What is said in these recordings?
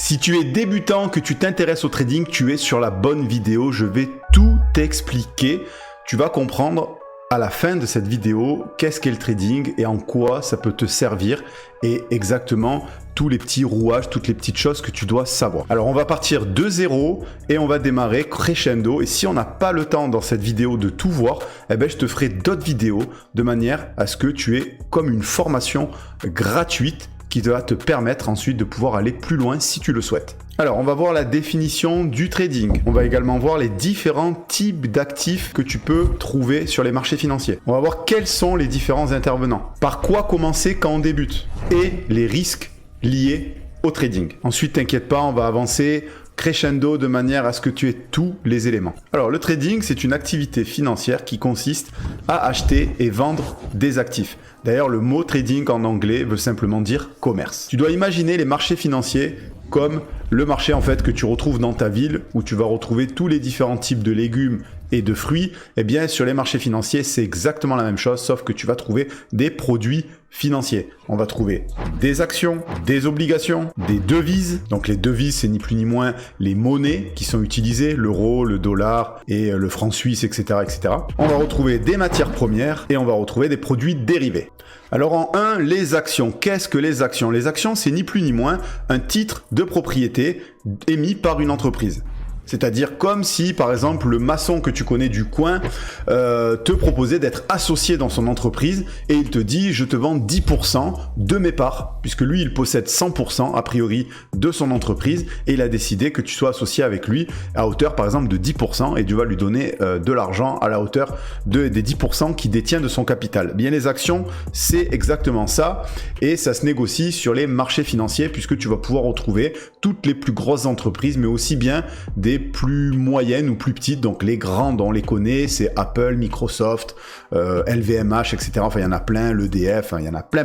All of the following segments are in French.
Si tu es débutant, que tu t'intéresses au trading, tu es sur la bonne vidéo. Je vais tout t'expliquer. Tu vas comprendre à la fin de cette vidéo qu'est-ce qu'est le trading et en quoi ça peut te servir et exactement tous les petits rouages, toutes les petites choses que tu dois savoir. Alors on va partir de zéro et on va démarrer crescendo. Et si on n'a pas le temps dans cette vidéo de tout voir, eh ben, je te ferai d'autres vidéos de manière à ce que tu aies comme une formation gratuite qui va te permettre ensuite de pouvoir aller plus loin si tu le souhaites. Alors, on va voir la définition du trading. On va également voir les différents types d'actifs que tu peux trouver sur les marchés financiers. On va voir quels sont les différents intervenants. Par quoi commencer quand on débute et les risques liés au trading. Ensuite, t'inquiète pas, on va avancer crescendo de manière à ce que tu aies tous les éléments. Alors, le trading, c'est une activité financière qui consiste à acheter et vendre des actifs. D'ailleurs, le mot trading en anglais veut simplement dire commerce. Tu dois imaginer les marchés financiers comme le marché en fait que tu retrouves dans ta ville où tu vas retrouver tous les différents types de légumes et de fruits. Eh bien, sur les marchés financiers, c'est exactement la même chose, sauf que tu vas trouver des produits financiers. On va trouver des actions, des obligations, des devises. Donc les devises, c'est ni plus ni moins les monnaies qui sont utilisées, l'euro, le dollar et le franc suisse, etc., etc. On va retrouver des matières premières et on va retrouver des produits dérivés. Alors en 1, les actions. Qu'est-ce que les actions? Les actions, c'est ni plus ni moins un titre de propriété émis par une entreprise. C'est-à-dire comme si, par exemple, le maçon que tu connais du coin te proposait d'être associé dans son entreprise et il te dit « je te vends 10% de mes parts » puisque lui, il possède 100% a priori de son entreprise et il a décidé que tu sois associé avec lui à hauteur, par exemple, de 10% et tu vas lui donner de l'argent à la hauteur des 10% qu'il détient de son capital. Bien, les actions, c'est exactement ça et ça se négocie sur les marchés financiers puisque tu vas pouvoir retrouver toutes les plus grosses entreprises mais aussi bien des plus moyennes ou plus petites, donc les grandes on les connaît, c'est Apple, Microsoft, LVMH, etc. Enfin il y en a plein, l'EDF, il y en a plein,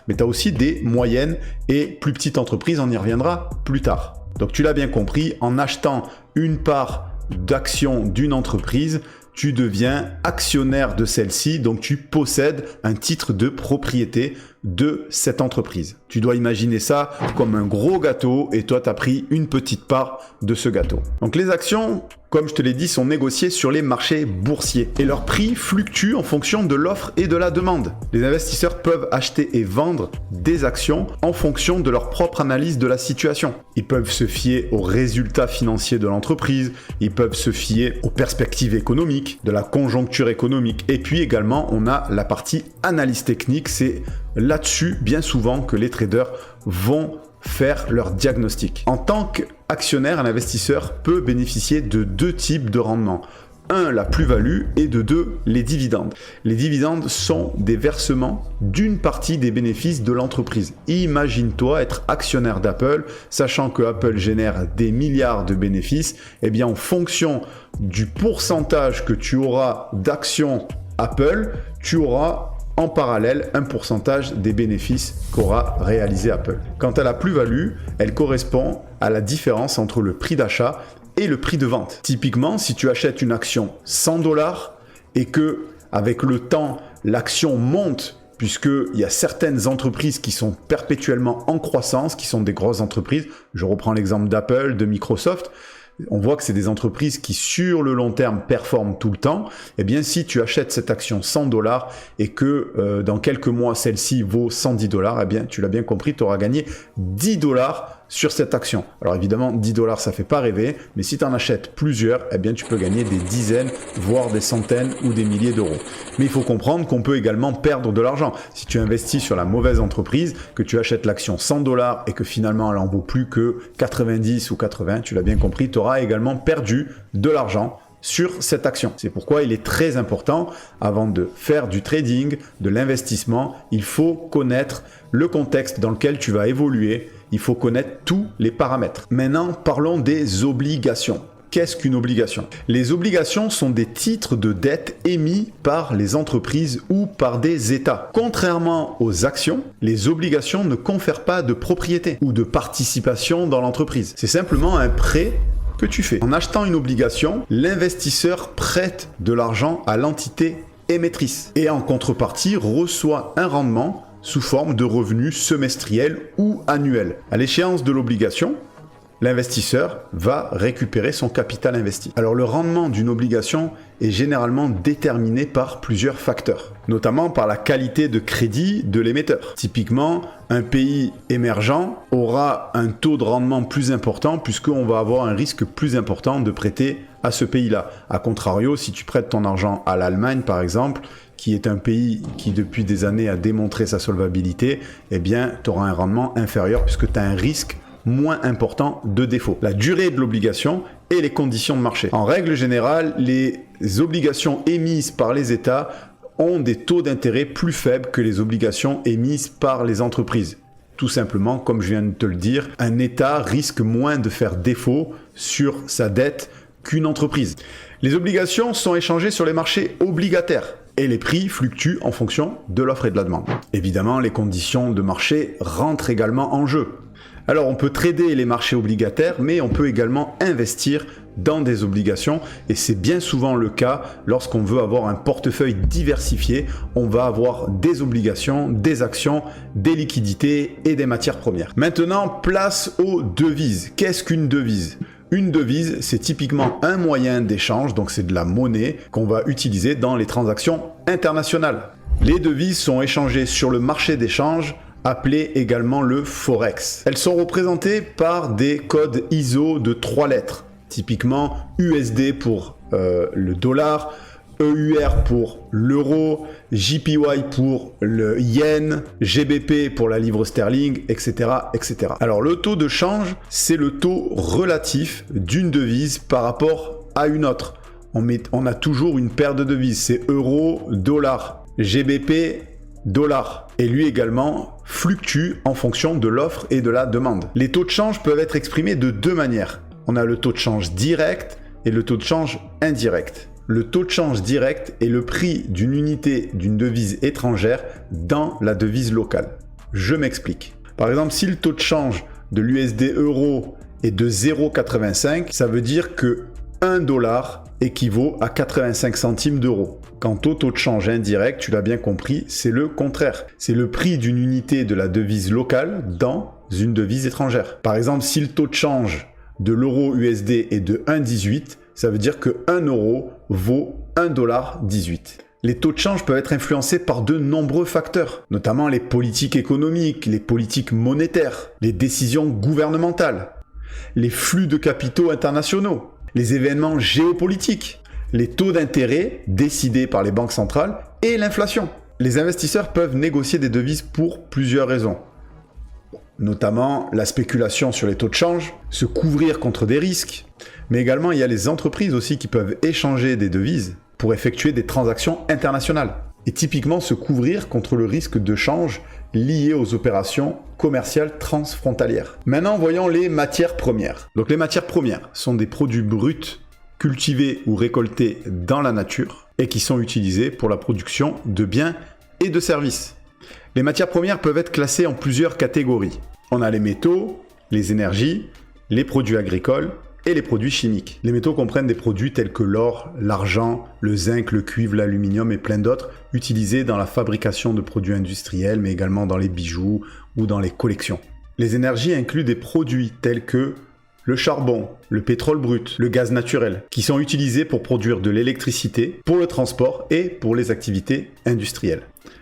mais tu as aussi des moyennes et plus petites entreprises, on y reviendra plus tard. Donc tu l'as bien compris, en achetant une part d'action d'une entreprise, tu deviens actionnaire de celle-ci, donc tu possèdes un titre de propriété de cette entreprise. Tu dois imaginer ça comme un gros gâteau et toi, tu as pris une petite part de ce gâteau. Donc les actions, comme je te l'ai dit, sont négociées sur les marchés boursiers et leur prix fluctue en fonction de l'offre et de la demande. Les investisseurs peuvent acheter et vendre des actions en fonction de leur propre analyse de la situation. Ils peuvent se fier aux résultats financiers de l'entreprise, ils peuvent se fier aux perspectives économiques, de la conjoncture économique et puis également on a la partie analyse technique, c'est là-dessus bien souvent que les traders vont faire leur diagnostic. En tant qu'actionnaire, un investisseur peut bénéficier de deux types de rendements. 1, la plus-value et de 2, les dividendes. Les dividendes sont des versements d'une partie des bénéfices de l'entreprise. Imagine-toi être actionnaire d'Apple, sachant que Apple génère des milliards de bénéfices. Eh bien, en fonction du pourcentage que tu auras d'actions Apple, tu auras en parallèle un pourcentage des bénéfices qu'aura réalisé Apple. Quant à la plus-value, elle correspond à la différence entre le prix d'achat et le prix de vente. Typiquement, si tu achètes une action 100 $ et que avec le temps, l'action monte puisqu'il y a certaines entreprises qui sont perpétuellement en croissance, qui sont des grosses entreprises. Je reprends l'exemple d'Apple, de Microsoft. On voit que c'est des entreprises qui, sur le long terme, performent tout le temps. Eh bien, si tu achètes cette action 100 $ et que dans quelques mois, celle-ci vaut 110 $, eh bien, tu l'as bien compris, tu auras gagné 10 $ sur cette action. Alors évidemment, 10 $, ça fait pas rêver, mais si tu en achètes plusieurs, eh bien, tu peux gagner des dizaines, voire des centaines ou des milliers d'euros. Mais il faut comprendre qu'on peut également perdre de l'argent. Si tu investis sur la mauvaise entreprise, que tu achètes l'action 100 $ et que finalement, elle en vaut plus que 90 ou 80, tu l'as bien compris, tu auras également perdu de l'argent sur cette action. C'est pourquoi il est très important, avant de faire du trading, de l'investissement, il faut connaître le contexte dans lequel tu vas évoluer, il faut connaître tous les paramètres. Maintenant, parlons des obligations. Qu'est-ce qu'une obligation? Les obligations sont des titres de dette émis par les entreprises ou par des États. Contrairement aux actions, les obligations ne confèrent pas de propriété ou de participation dans l'entreprise. C'est simplement un prêt que tu fais. En achetant une obligation, l'investisseur prête de l'argent à l'entité émettrice et en contrepartie reçoit un rendement sous forme de revenus semestriels ou annuels. À l'échéance de l'obligation, l'investisseur va récupérer son capital investi. Alors le rendement d'une obligation est généralement déterminé par plusieurs facteurs, notamment par la qualité de crédit de l'émetteur. Typiquement, un pays émergent aura un taux de rendement plus important puisqu'on va avoir un risque plus important de prêter à ce pays-là. A contrario, si tu prêtes ton argent à l'Allemagne par exemple, qui est un pays qui depuis des années a démontré sa solvabilité, eh bien tu auras un rendement inférieur puisque tu as un risque moins important de défaut. La durée de l'obligation et les conditions de marché. En règle générale, les obligations émises par les États ont des taux d'intérêt plus faibles que les obligations émises par les entreprises. Tout simplement, comme je viens de te le dire, un État risque moins de faire défaut sur sa dette qu'une entreprise. Les obligations sont échangées sur les marchés obligataires et les prix fluctuent en fonction de l'offre et de la demande. Évidemment, les conditions de marché rentrent également en jeu. Alors on peut trader les marchés obligataires, mais on peut également investir dans des obligations et c'est bien souvent le cas lorsqu'on veut avoir un portefeuille diversifié. On va avoir des obligations, des actions, des liquidités et des matières premières. Maintenant, place aux devises. Qu'est-ce qu'une devise ? Une devise, c'est typiquement un moyen d'échange, donc c'est de la monnaie qu'on va utiliser dans les transactions internationales. Les devises sont échangées sur le marché d'échange, appelé également le Forex. Elles sont représentées par des codes ISO de 3 lettres, typiquement USD pour le dollar, EUR pour l'euro, JPY pour le yen, GBP pour la livre sterling, etc., etc. Alors le taux de change, c'est le taux relatif d'une devise par rapport à une autre. On a toujours une paire de devises, c'est euro, dollar, GBP, dollar. Et lui également fluctue en fonction de l'offre et de la demande. Les taux de change peuvent être exprimés de deux manières. On a le taux de change direct et le taux de change indirect. Le taux de change direct est le prix d'une unité d'une devise étrangère dans la devise locale. Je m'explique. Par exemple, si le taux de change de l'USD euro est de 0,85, ça veut dire que 1 dollar équivaut à 85 centimes d'euros. Quant au taux de change indirect, tu l'as bien compris, c'est le contraire. C'est le prix d'une unité de la devise locale dans une devise étrangère. Par exemple, si le taux de change de l'euro USD est de 1,18, ça veut dire que 1 euro vaut 1,18 $. Les taux de change peuvent être influencés par de nombreux facteurs, notamment les politiques économiques, les politiques monétaires, les décisions gouvernementales, les flux de capitaux internationaux, les événements géopolitiques, les taux d'intérêt décidés par les banques centrales et l'inflation. Les investisseurs peuvent négocier des devises pour plusieurs raisons, notamment la spéculation sur les taux de change, se couvrir contre des risques, mais également il y a les entreprises aussi qui peuvent échanger des devises pour effectuer des transactions internationales et typiquement se couvrir contre le risque de change lié aux opérations commerciales transfrontalières. Maintenant, voyons les matières premières. Donc les matières premières sont des produits bruts cultivés ou récoltés dans la nature et qui sont utilisés pour la production de biens et de services. Les matières premières peuvent être classées en plusieurs catégories. On a les métaux, les énergies, les produits agricoles et les produits chimiques. Les métaux comprennent des produits tels que l'or, l'argent, le zinc, le cuivre, l'aluminium et plein d'autres utilisés dans la fabrication de produits industriels mais également dans les bijoux ou dans les collections. Les énergies incluent des produits tels que le charbon, le pétrole brut, le gaz naturel, qui sont utilisés pour produire de l'électricité, pour le transport et pour les activités industrielles.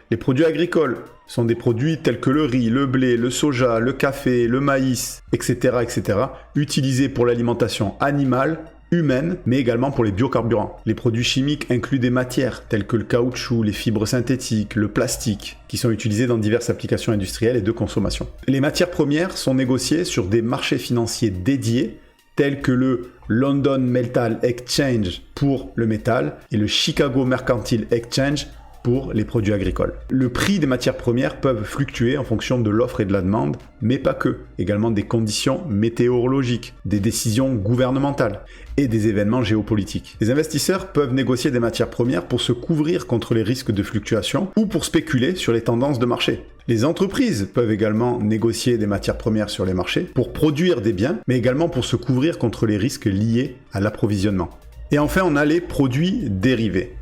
Les produits agricoles sont des produits tels que le riz, le blé, le soja, le café, le maïs, etc., etc., utilisés pour l'alimentation animale, humaine, mais également pour les biocarburants. Les produits chimiques incluent des matières telles que le caoutchouc, les fibres synthétiques, le plastique, qui sont utilisés dans diverses applications industrielles et de consommation. Les matières premières sont négociées sur des marchés financiers dédiés, tels que le London Metal Exchange pour le métal et le Chicago Mercantile Exchange pour les produits agricoles. Le prix des matières premières peuvent fluctuer en fonction de l'offre et de la demande, mais pas que. Également des conditions météorologiques, des décisions gouvernementales et des événements géopolitiques. Les investisseurs peuvent négocier des matières premières pour se couvrir contre les risques de fluctuation ou pour spéculer sur les tendances de marché. Les entreprises peuvent également négocier des matières premières sur les marchés pour produire des biens, mais également pour se couvrir contre les risques liés à l'approvisionnement. Et enfin, on a les produits dérivés.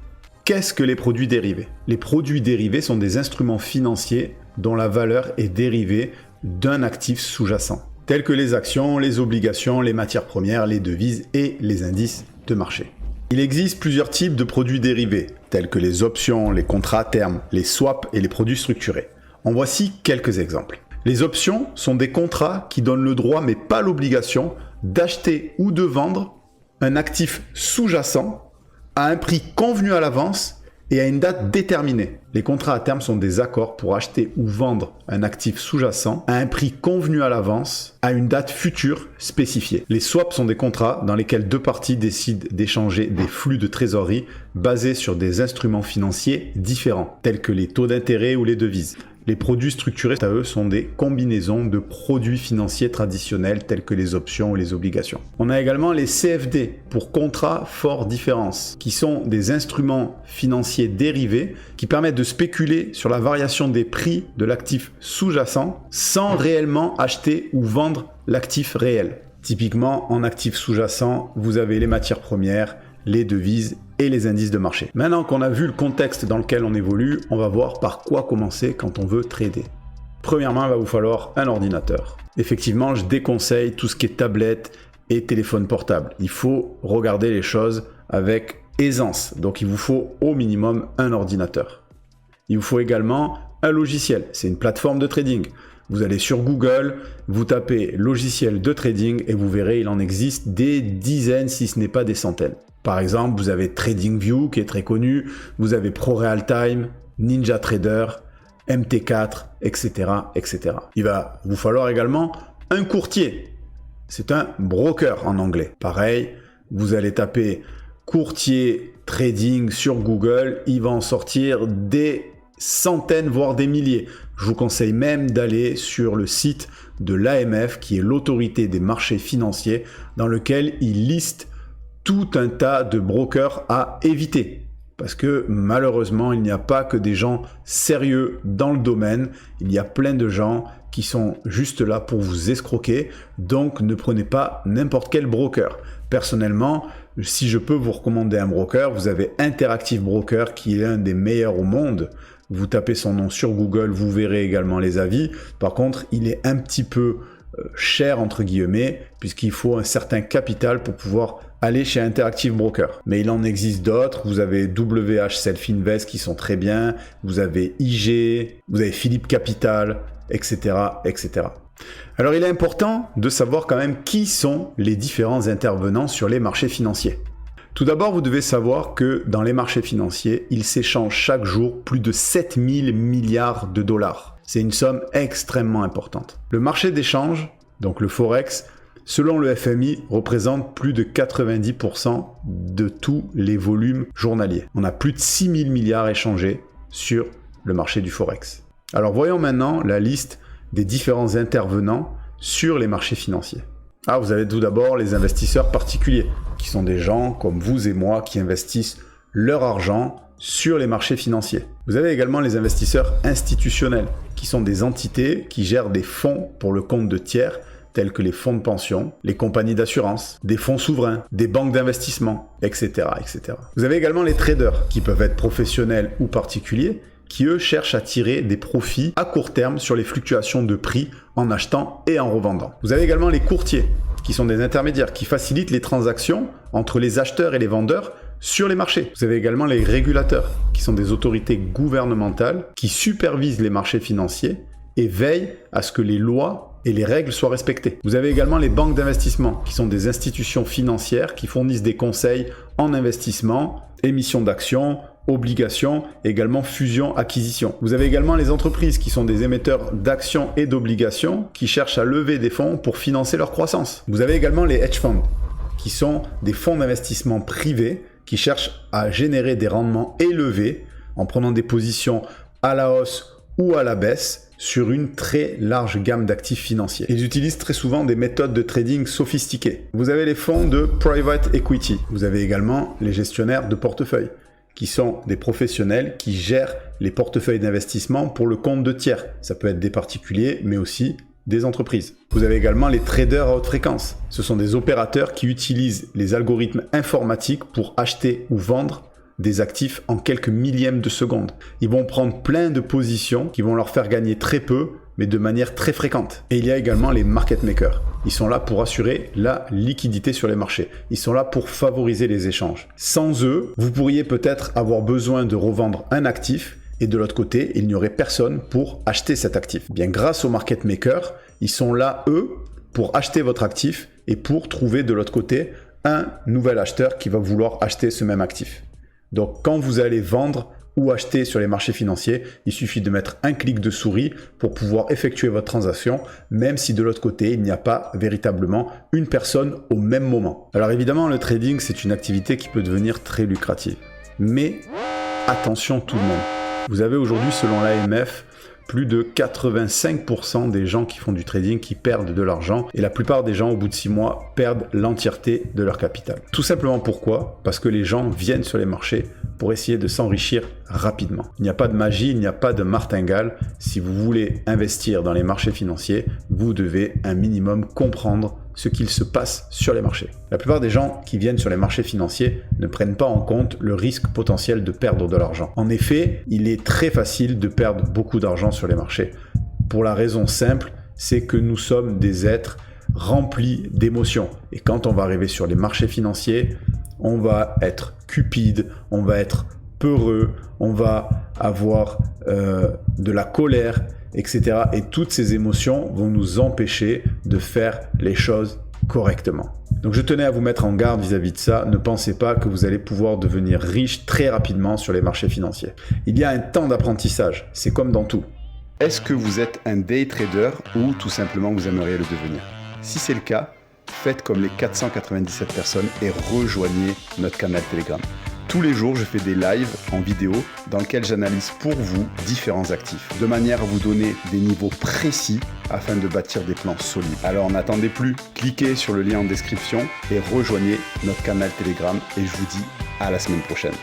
Qu'est-ce que les produits dérivés ? Les produits dérivés sont des instruments financiers dont la valeur est dérivée d'un actif sous-jacent, tels que les actions, les obligations, les matières premières, les devises et les indices de marché. Il existe plusieurs types de produits dérivés, tels que les options, les contrats à terme, les swaps et les produits structurés. En voici quelques exemples. Les options sont des contrats qui donnent le droit, mais pas l'obligation, d'acheter ou de vendre un actif sous-jacent à un prix convenu à l'avance et à une date déterminée. Les contrats à terme sont des accords pour acheter ou vendre un actif sous-jacent à un prix convenu à l'avance à une date future spécifiée. Les swaps sont des contrats dans lesquels deux parties décident d'échanger des flux de trésorerie basés sur des instruments financiers différents, tels que les taux d'intérêt ou les devises. Les produits structurés, à eux, sont des combinaisons de produits financiers traditionnels tels que les options ou les obligations. On a également les CFD, pour contrats fort différence, qui sont des instruments financiers dérivés qui permettent de spéculer sur la variation des prix de l'actif sous-jacent sans réellement acheter ou vendre l'actif réel. Typiquement, en actif sous-jacent, vous avez les matières premières, les devises et les indices de marché. Maintenant qu'on a vu le contexte dans lequel on évolue, on va voir par quoi commencer quand on veut trader. Premièrement, il va vous falloir un ordinateur. Effectivement, je déconseille tout ce qui est tablette et téléphone portable. Il faut regarder les choses avec aisance. Donc il vous faut au minimum un ordinateur. Il vous faut également un logiciel. C'est une plateforme de trading. Vous allez sur Google, vous tapez logiciel de trading et vous verrez, il en existe des dizaines, si ce n'est pas des centaines. Par exemple, vous avez TradingView qui est très connu, vous avez ProRealTime, NinjaTrader, MT4, etc., etc. Il va vous falloir également un courtier. C'est un broker en anglais. Pareil, vous allez taper courtier trading sur Google, il va en sortir des centaines, voire des milliers. Je vous conseille même d'aller sur le site de l'AMF, qui est l'autorité des marchés financiers, dans lequel il liste tout un tas de brokers à éviter. Parce que malheureusement, il n'y a pas que des gens sérieux dans le domaine. Il y a plein de gens qui sont juste là pour vous escroquer. Donc ne prenez pas n'importe quel broker. Personnellement, si je peux vous recommander un broker, vous avez Interactive Broker qui est l'un des meilleurs au monde. Vous tapez son nom sur Google, vous verrez également les avis. Par contre, il est un petit peu cher entre guillemets, puisqu'il faut un certain capital pour pouvoir aller chez Interactive Broker. Mais il en existe d'autres. Vous avez WH Self Invest qui sont très bien. Vous avez IG, vous avez Philippe Capital, etc., etc. Alors il est important de savoir quand même qui sont les différents intervenants sur les marchés financiers. Tout d'abord, vous devez savoir que dans les marchés financiers, il s'échange chaque jour plus de 7000 milliards de dollars. C'est une somme extrêmement importante. Le marché d'échange, donc le Forex, selon le FMI, représente plus de 90% de tous les volumes journaliers. On a plus de 6000 milliards échangés sur le marché du Forex. Alors voyons maintenant la liste des différents intervenants sur les marchés financiers. Vous avez tout d'abord les investisseurs particuliers, qui sont des gens comme vous et moi qui investissent leur argent sur les marchés financiers. Vous avez également les investisseurs institutionnels, qui sont des entités qui gèrent des fonds pour le compte de tiers, tels que les fonds de pension, les compagnies d'assurance, des fonds souverains, des banques d'investissement, etc., etc. Vous avez également les traders, qui peuvent être professionnels ou particuliers, qui eux cherchent à tirer des profits à court terme sur les fluctuations de prix en achetant et en revendant. Vous avez également les courtiers, qui sont des intermédiaires qui facilitent les transactions entre les acheteurs et les vendeurs sur les marchés. Vous avez également les régulateurs, qui sont des autorités gouvernementales qui supervisent les marchés financiers et veillent à ce que les lois et les règles soient respectées. Vous avez également les banques d'investissement, qui sont des institutions financières qui fournissent des conseils en investissement, émission d'actions, obligations, également fusion-acquisition. Vous avez également les entreprises qui sont des émetteurs d'actions et d'obligations qui cherchent à lever des fonds pour financer leur croissance. Vous avez également les hedge funds, qui sont des fonds d'investissement privés qui cherchent à générer des rendements élevés en prenant des positions à la hausse ou à la baisse sur une très large gamme d'actifs financiers. Ils utilisent très souvent des méthodes de trading sophistiquées. Vous avez les fonds de private equity. Vous avez également les gestionnaires de portefeuille, qui sont des professionnels qui gèrent les portefeuilles d'investissement pour le compte de tiers. Ça peut être des particuliers, mais aussi des entreprises. Vous avez également les traders à haute fréquence. Ce sont des opérateurs qui utilisent les algorithmes informatiques pour acheter ou vendre des actifs en quelques millièmes de seconde. Ils vont prendre plein de positions qui vont leur faire gagner très peu, mais de manière très fréquente. Et il y a également les market makers. Ils sont là pour assurer la liquidité sur les marchés. Ils sont là pour favoriser les échanges. Sans eux, vous pourriez peut-être avoir besoin de revendre un actif et de l'autre côté, il n'y aurait personne pour acheter cet actif. Bien, grâce aux market makers, ils sont là, eux, pour acheter votre actif et pour trouver de l'autre côté un nouvel acheteur qui va vouloir acheter ce même actif. Donc, quand vous allez vendre ou acheter sur les marchés financiers, il suffit de mettre un clic de souris pour pouvoir effectuer votre transaction, même si de l'autre côté, il n'y a pas véritablement une personne au même moment. Alors évidemment, le trading, c'est une activité qui peut devenir très lucrative. Mais attention tout le monde. Vous avez aujourd'hui, selon l'AMF, plus de 85% des gens qui font du trading qui perdent de l'argent et la plupart des gens au bout de 6 mois perdent l'entièreté de leur capital. Tout simplement pourquoi ? Parce que les gens viennent sur les marchés pour essayer de s'enrichir rapidement. Il n'y a pas de magie, il n'y a pas de martingale. Si vous voulez investir dans les marchés financiers, vous devez un minimum comprendre ce qu'il se passe sur les marchés. La plupart des gens qui viennent sur les marchés financiers ne prennent pas en compte le risque potentiel de perdre de l'argent. En effet, il est très facile de perdre beaucoup d'argent sur les marchés. Pour la raison simple, c'est que nous sommes des êtres remplis d'émotions. Et quand on va arriver sur les marchés financiers, on va être cupide, on va être peureux, on va avoir de la colère, etc. Et toutes ces émotions vont nous empêcher de faire les choses correctement. Donc je tenais à vous mettre en garde vis-à-vis de ça. Ne pensez pas que vous allez pouvoir devenir riche très rapidement sur les marchés financiers. Il y a un temps d'apprentissage, c'est comme dans tout. Est-ce que vous êtes un day trader ou tout simplement vous aimeriez le devenir ? Si c'est le cas, faites comme les 497 personnes et rejoignez notre canal Telegram. Tous les jours, je fais des lives en vidéo dans lesquels j'analyse pour vous différents actifs, de manière à vous donner des niveaux précis afin de bâtir des plans solides. Alors n'attendez plus, cliquez sur le lien en description et rejoignez notre canal Telegram et je vous dis à la semaine prochaine.